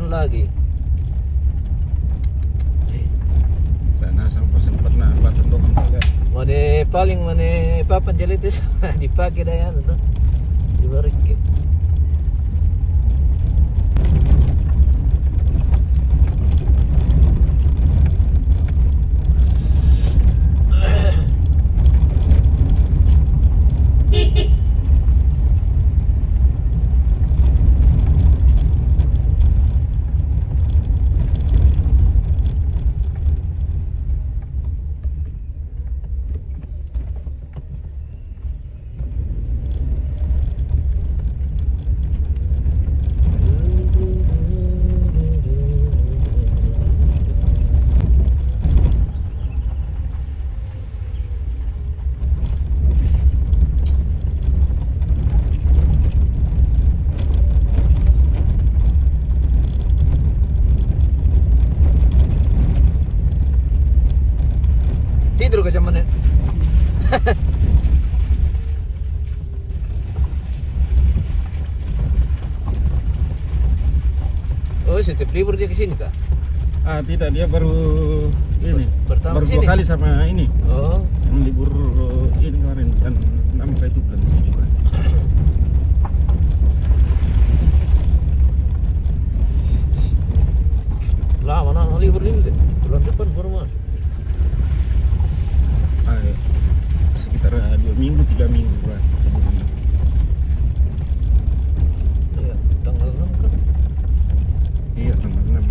jalan lagi. Tanah sampai sempat na patundok kali. Mana paling mana papan jalan itu dipakai dah ya tuh. Dibalik. Tidur ke mana? Oh, setiap libur dia ke sini kah? Tidak, dia baru ini. Pertama Baru sini? 2 kali sama ini. Oh, Yang libur ini kemarin dan 6 kali itu bulan 7 kan. lama nah libur ini deh. Bulan depan baru masuk. Sekitar 2 minggu 3 minggu kan. Iya, tanggal 6 kan? Iya, tanggal 6.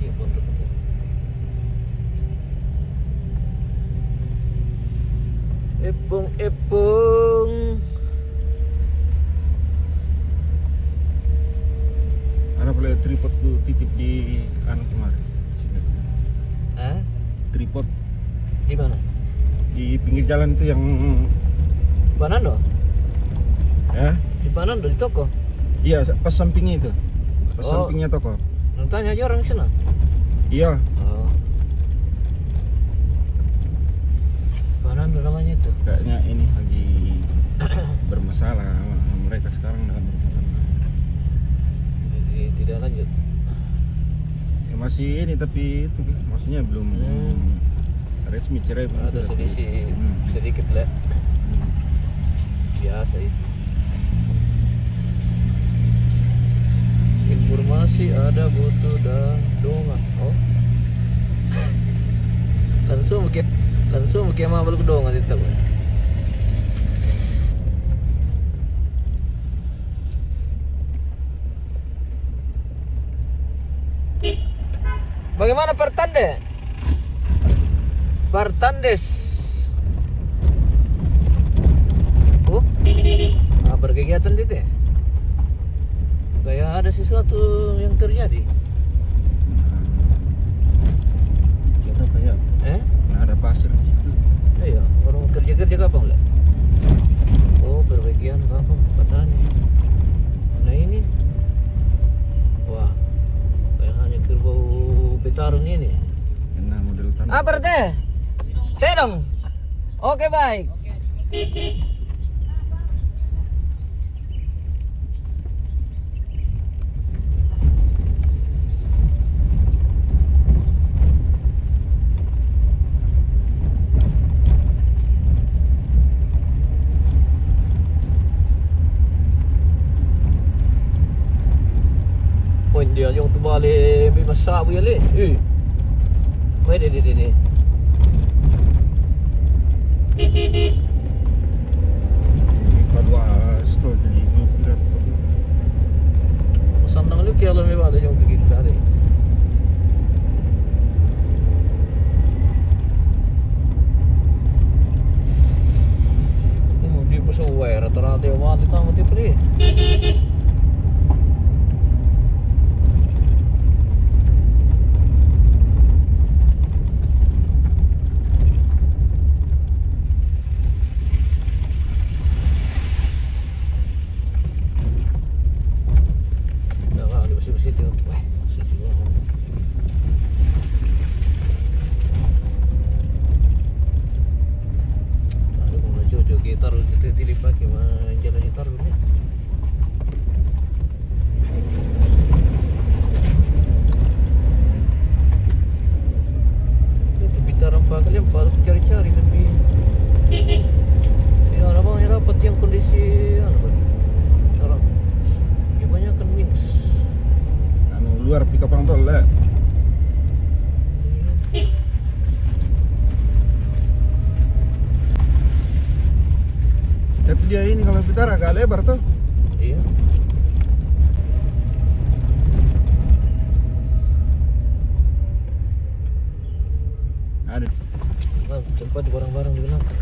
Iya, pondok betul. Epung. Ada boleh tripod tuh titip di kemarin. Hah? Tripod Di mana? di pinggir jalan itu yang Banando? ya. Di Banando di toko. Iya, pas sampingnya itu. Pas Oh. sampingnya toko. Tanya aja orang sana. Iya, Oh. Banando namanya itu. kayaknya ini lagi bermasalah mereka sekarang dalam rumah tangga. Jadi tidak lanjut. Ya, masih ini tapi itu maksudnya belum resmi cerai. Ada begitu, tapi- sedikit lah. Biasa itu. Informasi ada butuh dan donga. Oh. langsung mungkin mah belum donga itu. Bagaimana Pertandes. Oh, berkegiatan itu ya? Kayak ada sesuatu yang terjadi. Kita kayak ada pasir di situ. Iya, orang kerja kapan lah? Oh, berbagian kapan? Petani. Nah ini, wah, kayak hanya kerbau petarung ini. Nah, model tanah. Apa teh? Teh dong. Oke baik. Oh, dia yung tubali may masabi yali. Pwede. Kedua stol jadi berat. Pesan nang lu kaya may wala yung kita rin. Di pa sa uwe, rata-rata yung mga tita mo di pa rin. harus cari-cari tapi ya abangnya dapat yang kondisi orang ya banyak kan minus. Anu luar pikapang tol lah. Tapi dia ini kalau putar agak lebar tuh. Iya. Ada. Nah, tempat barang-barang di belakang.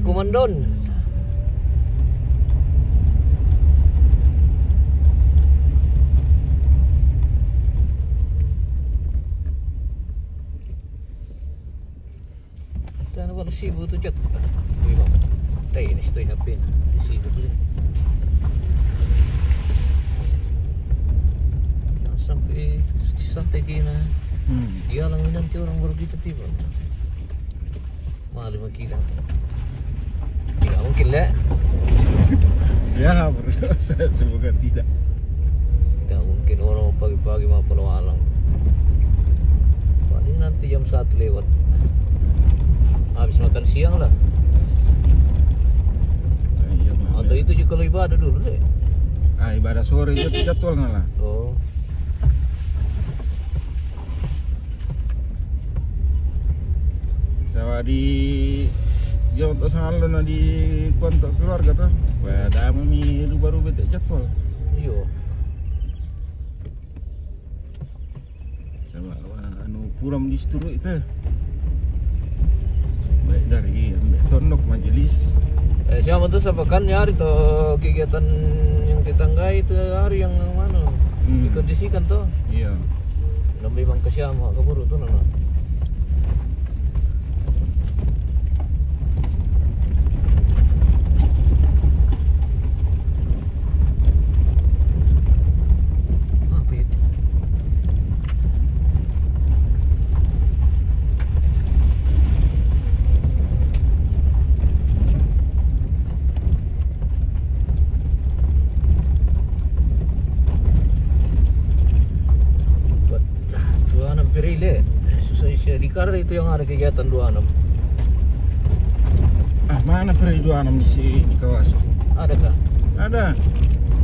Komandon. Tanah kalau sibuk tu cak. Memang. Tak ini stay HP. Di situ beli. Jangan sampai santai kena. Dia lang nanti orang baru kita tiba. Malu makilah. Tidak mungkin lah. Ya, semoga tidak. Tidak mungkin orang pagi-pagi mau pulau alang. Paling nanti jam 1 lewat. Habis makan siang lah. Iya, Atau itu juga kalau ibadah dulu deh. Ibadah sore itu jadwalnya lah. Oh. Sama di dia untuk sangat na di kontak keluarga tuh. Wah, ada mami baru betek jadwal. Iyo. Sama anu puram di situ itu. Baik dari ambil tondok majelis. Siapa tuh kan nyari tuh kegiatan yang tetangga itu hari yang mana? Dikondisikan tuh. Iya. Lebih bang ke siapa keburu tuh nana. Apa itu? Perile, susah di Kar itu yang ada kegiatan 26. Mana peri 26 di kawasan? Adakah? Ada.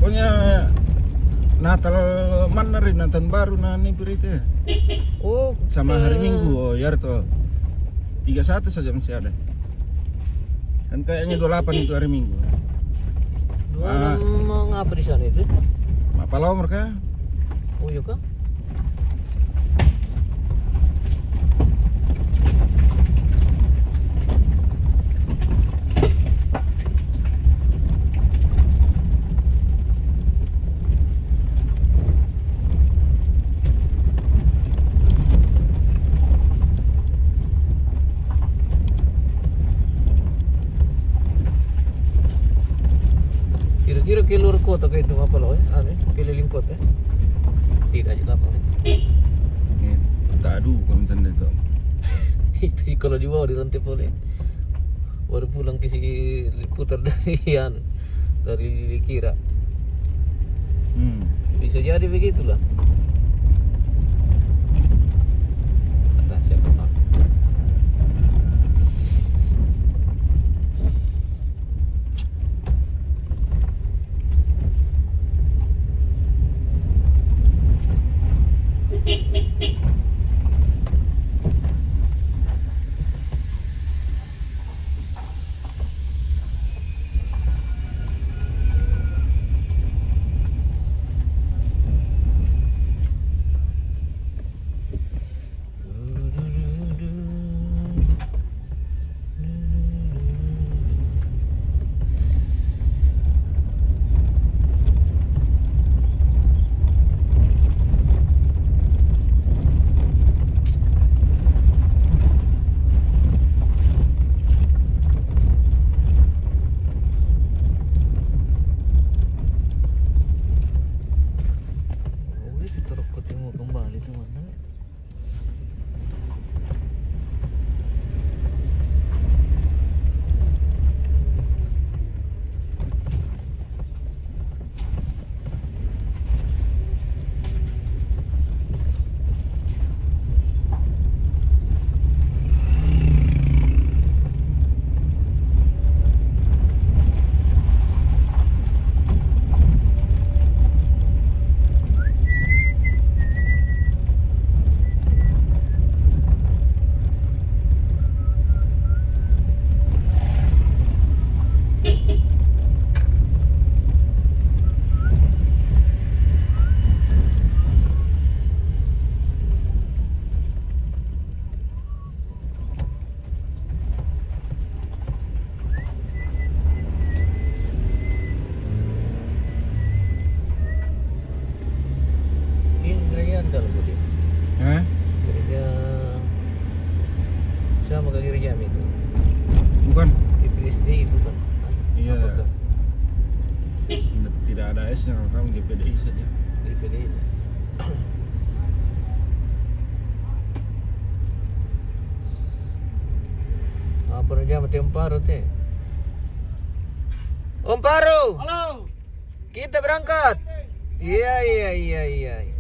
Pokoknya Natal mana rin Natal baru nani peri itu. Oh, Sama hari Minggu, oh ya tuh. 31 saja masih ada. Kan kayaknya 28 itu hari Minggu. 26 mengapa di sana itu? Apa lo mereka? Oh iya kah? Kira-kira ke luar kota kayak itu apa loh ya? Keliling kota. Tidak sih apa. Tak ada kalau tanda itu. Itu kalau di bawah di rantai boleh. Baru pulang ke sini putar dari dari Kira. Bisa jadi begitulah. Kata siapa Pak? bagusnya kalau kamu GPDI saja. GPDI nya. Apa aja mati Om Paru teh? Om Paru, Halo. kita berangkat. Iya.